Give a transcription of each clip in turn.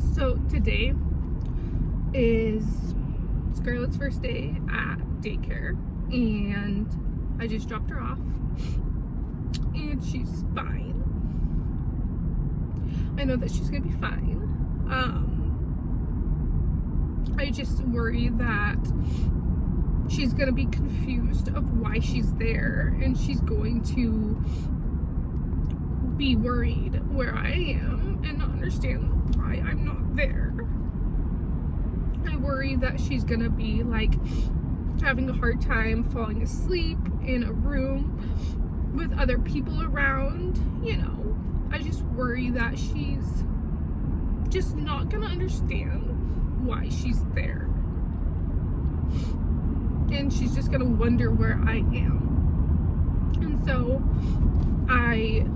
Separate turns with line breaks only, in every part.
So today is Scarlett's first day at daycare, and I just dropped her off, and she's fine. I know that she's gonna be fine. I just worry that she's gonna be confused of why she's there, and she's going to be worried where I am and not understand why I'm not there. I worry that she's gonna be like having a hard time falling asleep in a room with other people around, you know. I just worry that she's just not gonna understand why she's there. And she's just gonna wonder where I am. And so I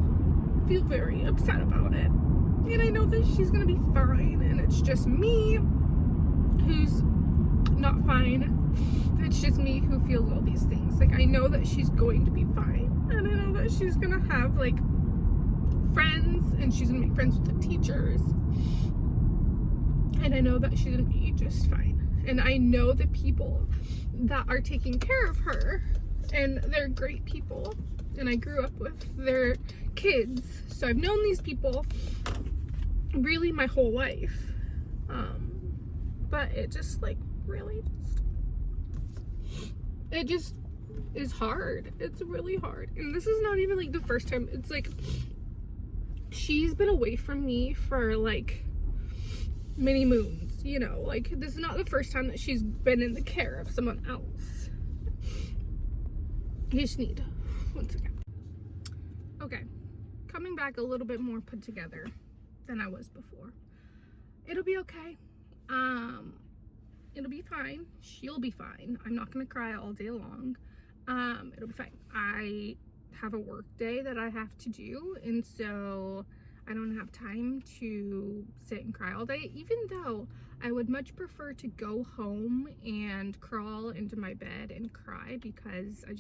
feel very upset about it. And I know that she's gonna be fine, and it's just me who's not fine. It's just me who feels all these things. Like, I know that she's going to be fine, and I know that she's gonna have like friends, and she's gonna make friends with the teachers, and I know that she's gonna be just fine. And I know the people that are taking care of her, and they're great people, and I grew up with their kids, so I've known these people really my whole life. But it just like really it just is hard. It's really hard. And this is not even like the first time. It's like she's been away from me for like many moons, you know. Like, this is not the first time that she's been in the care of someone else. You just need one second. Okay, coming back a little bit more put together than I was before. It'll be okay. It'll be fine. She'll be fine. I'm not gonna cry all day long. It'll be fine. I have a work day that I have to do, and so I don't have time to sit and cry all day, even though I would much prefer to go home and crawl into my bed and cry, because I'm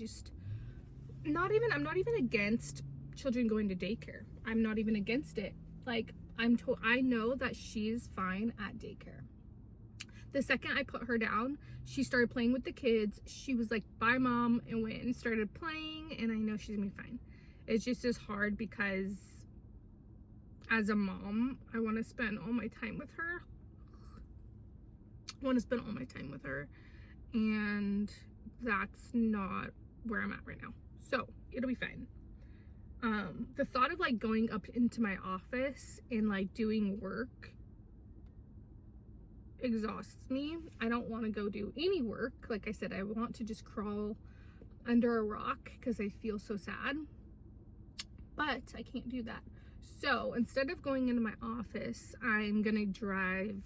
not even against children going to daycare. I'm not even against it. Like, I know that she's fine at daycare. The second I put her down, she started playing with the kids. She was like, bye mom, and went and started playing, and I know she's gonna be fine. It's just as hard because as a mom, I want to spend all my time with her. And that's not where I'm at right now. So it'll be fine. The thought of like going up into my office and like doing work exhausts me. I don't want to go do any work. Like I said, I want to just crawl under a rock because I feel so sad, but I can't do that. So instead of going into my office, I'm gonna drive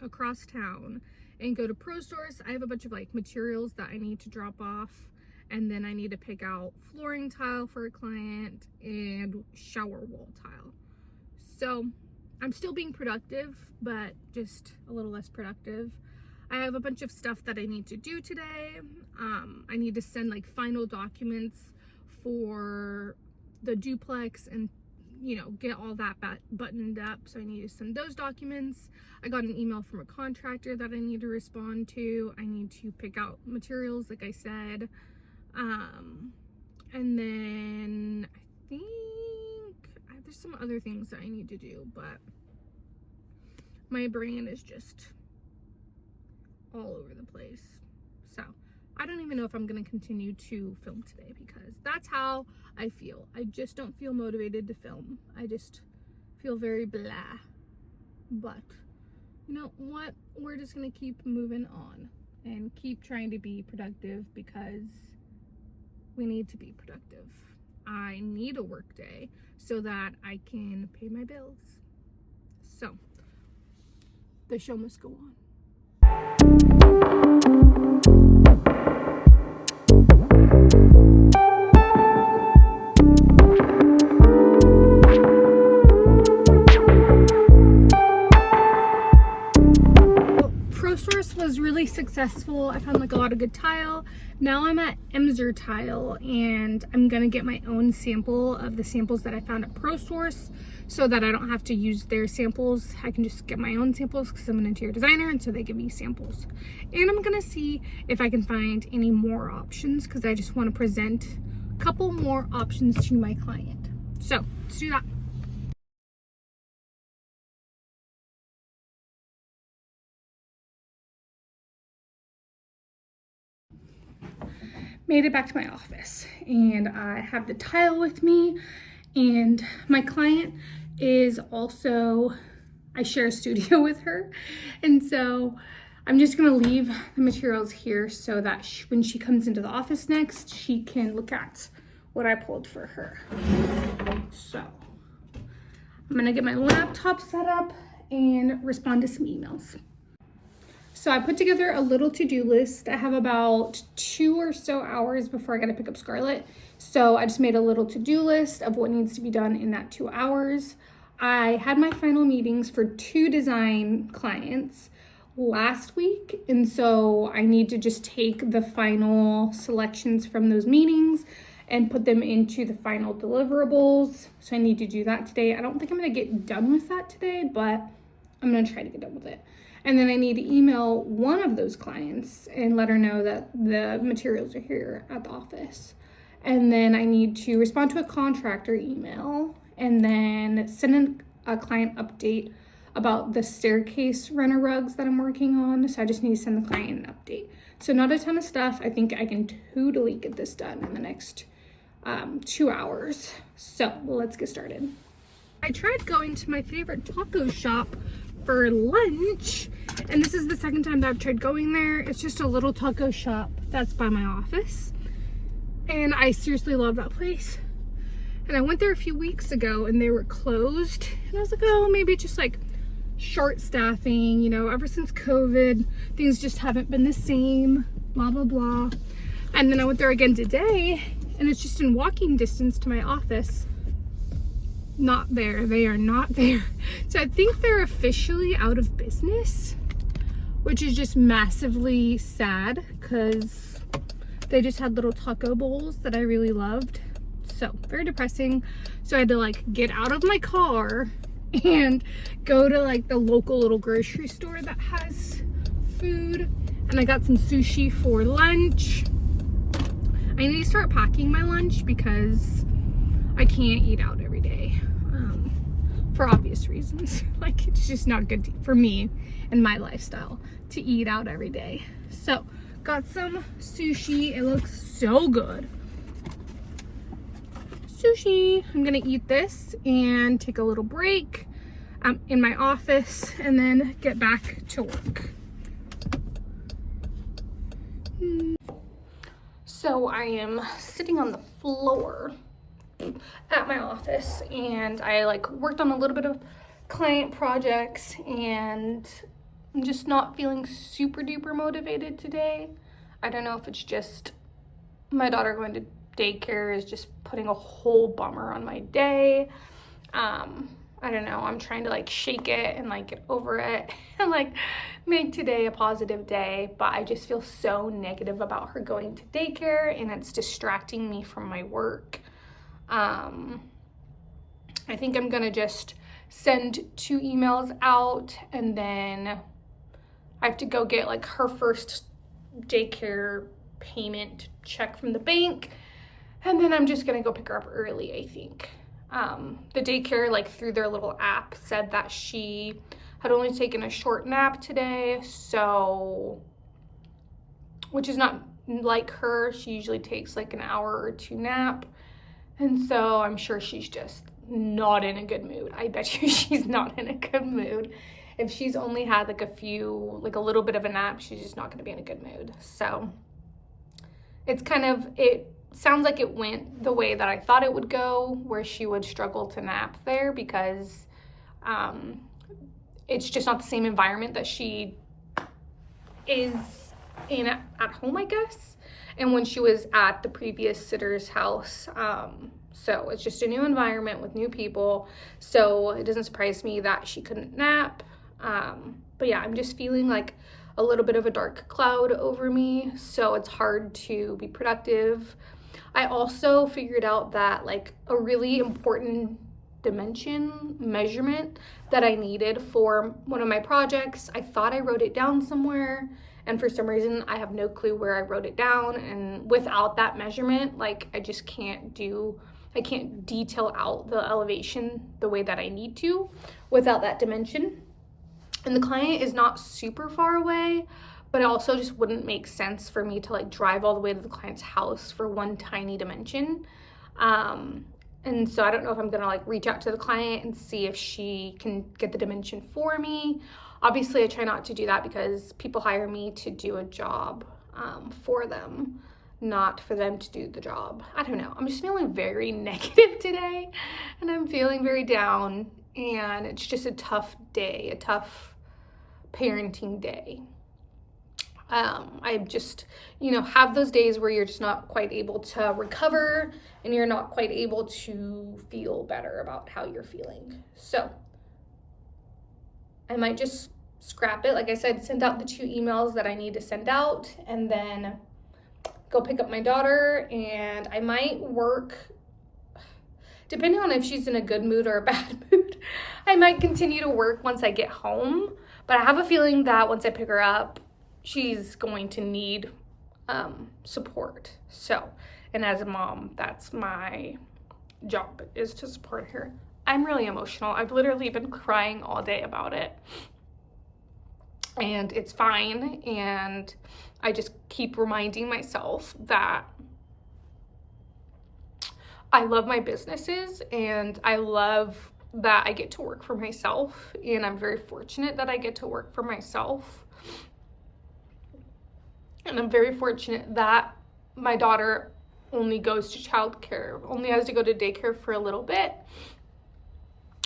across town and go to Pro Stores. I have a bunch of like materials that I need to drop off, and then I need to pick out flooring tile for a client and shower wall tile. So I'm still being productive, but just a little less productive. I have a bunch of stuff that I need to do today. I need to send like final documents for the duplex and, you know, get all that buttoned up. So I need to send those documents. I got an email from a contractor that I need to respond to. I need to pick out materials, like I said. And then I think there's some other things that I need to do, but my brain is just all over the place. So I don't even know if I'm going to continue to film today, because that's how I feel. I just don't feel motivated to film. I just feel very blah. But you know what? We're just going to keep moving on and keep trying to be productive, because we need to be productive. I need a work day so that I can pay my bills. So the show must go on. was really successful. I found like a lot of good tile. Now I'm at Emser Tile, and I'm gonna get my own sample of the samples that I found at Pro Source, so that I don't have to use their samples. I can just get my own samples because I'm an interior designer, and so they give me samples. And I'm gonna see if I can find any more options, because I just want to present a couple more options to my client. So let's do that. Made it back to my office, and I have the tile with me, and my client is also, I share a studio with her, and so I'm just gonna leave the materials here so that when she comes into the office next, she can look at what I pulled for her. So I'm gonna get my laptop set up and respond to some emails. So I put together a little to-do list. I have about 2 or so hours before I gotta pick up Scarlett. So I just made a little to-do list of what needs to be done in that 2 hours. I had my final meetings for 2 design clients last week. And so I need to just take the final selections from those meetings and put them into the final deliverables. So I need to do that today. I don't think I'm gonna get done with that today, but I'm gonna try to get done with it. And then I need to email one of those clients and let her know that the materials are here at the office. And then I need to respond to a contractor email and then send in a client update about the staircase runner rugs that I'm working on. So I just need to send the client an update. So not a ton of stuff. I think I can totally get this done in the next 2 hours. So let's get started. I tried going to my favorite taco shop for lunch, and this is the second time that I've tried going there. It's just a little taco shop that's by my office, and I seriously love that place. And I went there a few weeks ago and they were closed, and I was like, oh, maybe it's just like short staffing, you know, ever since COVID things just haven't been the same, blah blah blah. And then I went there again today, and it's just in walking distance to my office. Not there. They are not there. So I think they're officially out of business, which is just massively sad because they just had little taco bowls that I really loved. So very depressing. So I had to like get out of my car and go to like the local little grocery store that has food, and I got some sushi for lunch. I need to start packing my lunch because I can't eat out every day, for obvious reasons. Like, it's just not good for me and my lifestyle to eat out every day. So got some sushi. It looks so good. Sushi. I'm gonna eat this and take a little break in my office and then get back to work. So I am sitting on the floor at my office, and I like worked on a little bit of client projects, and I'm just not feeling super duper motivated today. I don't know if it's just my daughter going to daycare is just putting a whole bummer on my day. I don't know, I'm trying to like shake it and like get over it and like make today a positive day, but I just feel so negative about her going to daycare, and it's distracting me from my work. I think I'm gonna just send 2 emails out, and then I have to go get like her first daycare payment check from the bank, and then I'm just gonna go pick her up early, I think. The daycare, like through their little app, said that she had only taken a short nap today, so, which is not like her. She usually takes like an hour or 2 nap. And so I'm sure she's just not in a good mood. I bet you she's not in a good mood. If she's only had like a little bit of a nap, she's just not gonna be in a good mood. So it's it sounds like it went the way that I thought it would go, where she would struggle to nap there because it's just not the same environment that she is in at home, I guess. And when she was at the previous sitter's house, so it's just a new environment with new people. So it doesn't surprise me that she couldn't nap. But yeah, I'm just feeling like a little bit of a dark cloud over me, so it's hard to be productive. I also figured out that like a really important dimension measurement that I needed for one of my projects, I thought I wrote it down somewhere, and for some reason I have no clue where I wrote it down, and without that measurement, like I just can't detail out the elevation the way that I need to without that dimension. And the client is not super far away, but it also just wouldn't make sense for me to like drive all the way to the client's house for one tiny dimension. And so I don't know if I'm gonna like reach out to the client and see if she can get the dimension for me. Obviously I try not to do that because people hire me to do a job for them, not for them to do the job. I don't know, I'm just feeling very negative today, and I'm feeling very down, and it's just a tough day, a tough parenting day. I just, have those days where you're just not quite able to recover and you're not quite able to feel better about how you're feeling. So I might just scrap it. Like I said, send out the 2 emails that I need to send out, and then go pick up my daughter, and I might work, depending on if she's in a good mood or a bad mood, I might continue to work once I get home. But I have a feeling that once I pick her up, she's going to need support. So, and as a mom, that's my job, is to support her. I'm really emotional. I've literally been crying all day about it. And it's fine. And I just keep reminding myself that I love my businesses, and I love that I get to work for myself, and I'm very fortunate that I get to work for myself. And I'm very fortunate that my daughter only goes to childcare, only has to go to daycare for a little bit,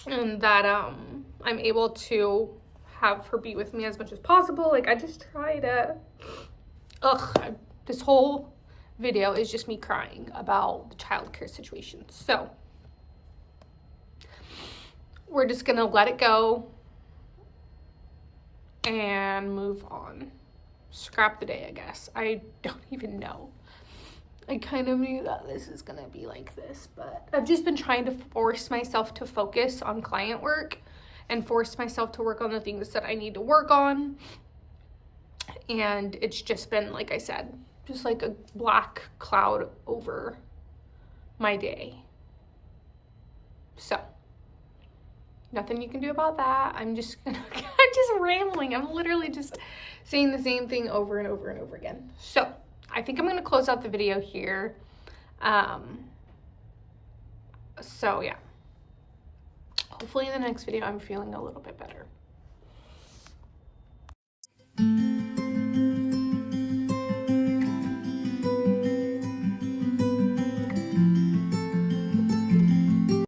and that I'm able to have her be with me as much as possible. Like, I just try to, this whole video is just me crying about the childcare situation. So we're just gonna let it go and move on. Scrap the day, I guess. I don't even know. I kind of knew that this is gonna be like this, but I've just been trying to force myself to focus on client work and force myself to work on the things that I need to work on. And it's just been, like I said, just like a black cloud over my day. So nothing you can do about that. I'm just rambling. I'm literally just saying the same thing over and over and over again. So I think I'm gonna close out the video here. So yeah, hopefully in the next video I'm feeling a little bit better.